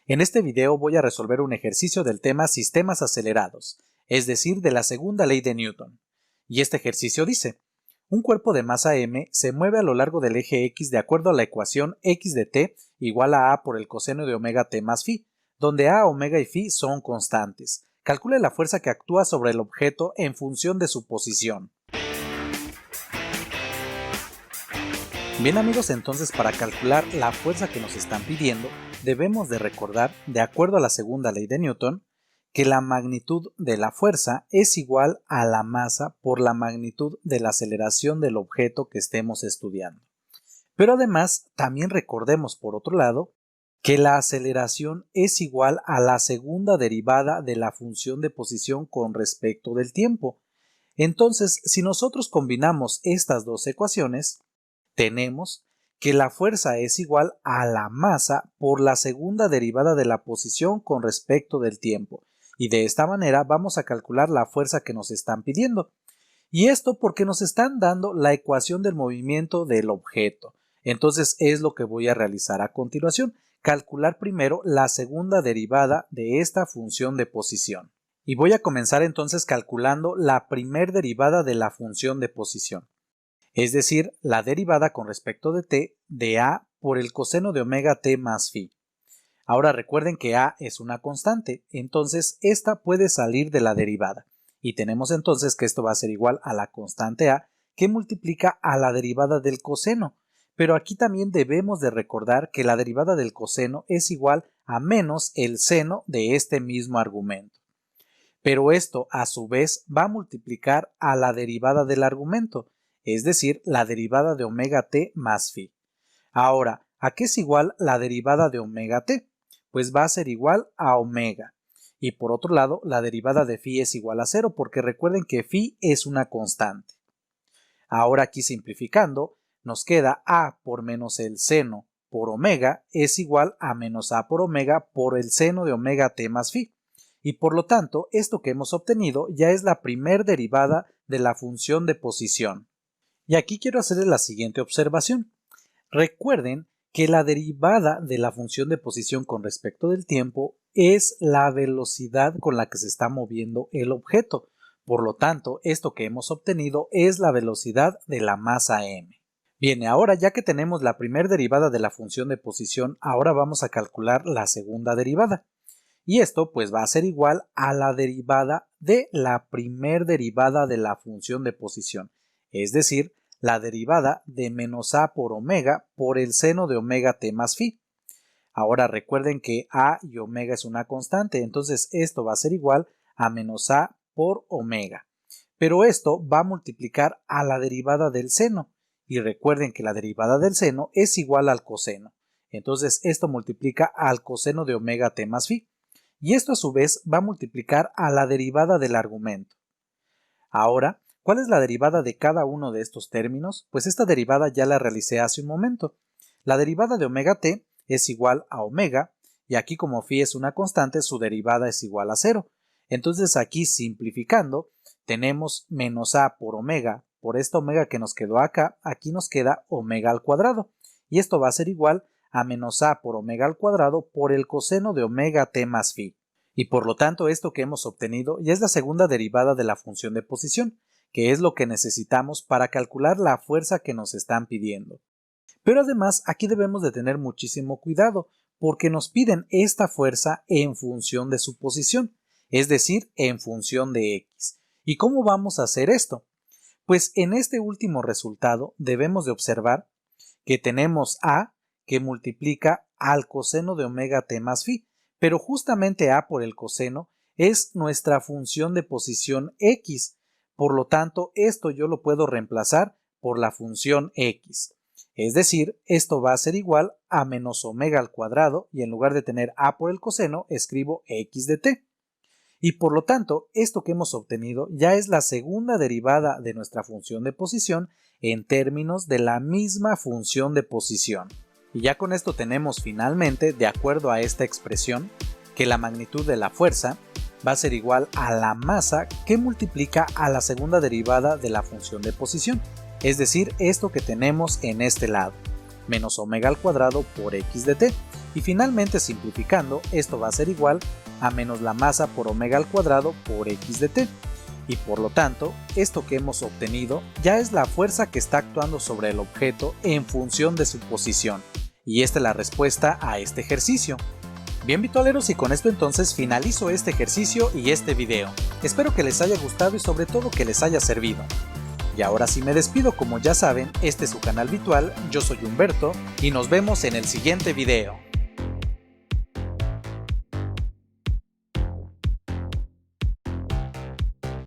En este video voy a resolver un ejercicio del tema sistemas acelerados, es decir, de la segunda ley de Newton. Y este ejercicio dice: un cuerpo de masa m se mueve a lo largo del eje x de acuerdo a la ecuación x de t igual a a por el coseno de omega t más phi, donde a, omega y phi son constantes. Calcule la fuerza que actúa sobre el objeto en función de su posición. Bien amigos, entonces para calcular la fuerza que nos están pidiendo, debemos de recordar, de acuerdo a la segunda ley de Newton, que la magnitud de la fuerza es igual a la masa por la magnitud de la aceleración del objeto que estemos estudiando. Pero además, también recordemos por otro lado, que la aceleración es igual a la segunda derivada de la función de posición con respecto del tiempo. Entonces, si nosotros combinamos estas dos ecuaciones, tenemos que la fuerza es igual a la masa por la segunda derivada de la posición con respecto del tiempo. Y de esta manera vamos a calcular la fuerza que nos están pidiendo. Y esto porque nos están dando la ecuación del movimiento del objeto. Entonces es lo que voy a realizar a continuación. Calcular primero la segunda derivada de esta función de posición. Y voy a comenzar entonces calculando la primer derivada de la función de posición. Es decir, la derivada con respecto de t de a por el coseno de omega t más phi. Ahora recuerden que a es una constante, entonces esta puede salir de la derivada. Y tenemos entonces que esto va a ser igual a la constante a que multiplica a la derivada del coseno. Pero aquí también debemos de recordar que la derivada del coseno es igual a menos el seno de este mismo argumento. Pero esto a su vez va a multiplicar a la derivada del argumento, es decir, la derivada de omega t más phi. Ahora, ¿a qué es igual la derivada de omega t? Pues va a ser igual a omega. Y por otro lado, la derivada de phi es igual a 0 porque recuerden que phi es una constante. Ahora aquí simplificando, nos queda a por menos el seno por omega es igual a menos a por omega por el seno de omega t más phi. Y por lo tanto, esto que hemos obtenido ya es la primer derivada de la función de posición. Y aquí quiero hacerles la siguiente observación. Recuerden que la derivada de la función de posición con respecto del tiempo es la velocidad con la que se está moviendo el objeto. Por lo tanto, esto que hemos obtenido es la velocidad de la masa m. Bien, ahora ya que tenemos la primera derivada de la función de posición, ahora vamos a calcular la segunda derivada. Y esto pues va a ser igual a la derivada de la primer derivada de la función de posición, es decir, la derivada de menos a por omega por el seno de omega t más phi. Ahora recuerden que a y omega es una constante, entonces esto va a ser igual a menos a por omega. Pero esto va a multiplicar a la derivada del seno, y recuerden que la derivada del seno es igual al coseno. Entonces esto multiplica al coseno de omega t más phi. Y esto a su vez va a multiplicar a la derivada del argumento. Ahora, ¿cuál es la derivada de cada uno de estos términos? Pues esta derivada ya la realicé hace un momento. La derivada de omega t es igual a omega, y aquí como phi es una constante, su derivada es igual a 0. Entonces aquí simplificando, tenemos menos a por omega, por esta omega que nos quedó acá, aquí nos queda omega al cuadrado, y esto va a ser igual a menos a por omega al cuadrado por el coseno de omega t más phi. Y por lo tanto esto que hemos obtenido ya es la segunda derivada de la función de posición, que es lo que necesitamos para calcular la fuerza que nos están pidiendo. Pero además aquí debemos de tener muchísimo cuidado, porque nos piden esta fuerza en función de su posición, es decir, en función de x. ¿Y cómo vamos a hacer esto? Pues en este último resultado debemos de observar que tenemos a que multiplica al coseno de omega t más phi, pero justamente a por el coseno es nuestra función de posición x, por lo tanto esto yo lo puedo reemplazar por la función x, es decir, esto va a ser igual a menos omega al cuadrado y en lugar de tener a por el coseno escribo x de t. Y por lo tanto, esto que hemos obtenido ya es la segunda derivada de nuestra función de posición en términos de la misma función de posición. Y ya con esto tenemos finalmente, de acuerdo a esta expresión, que la magnitud de la fuerza va a ser igual a la masa que multiplica a la segunda derivada de la función de posición, es decir, esto que tenemos en este lado, menos omega al cuadrado por x de t. Y finalmente, simplificando, esto va a ser igual a menos la masa por omega al cuadrado por x de t. Y por lo tanto, esto que hemos obtenido ya es la fuerza que está actuando sobre el objeto en función de su posición. Y esta es la respuesta a este ejercicio. Bien, vitualeros, y con esto entonces finalizo este ejercicio y este video. Espero que les haya gustado y sobre todo que les haya servido. Y ahora sí me despido. Como ya saben, este es su canal Vitual, yo soy Humberto y nos vemos en el siguiente video.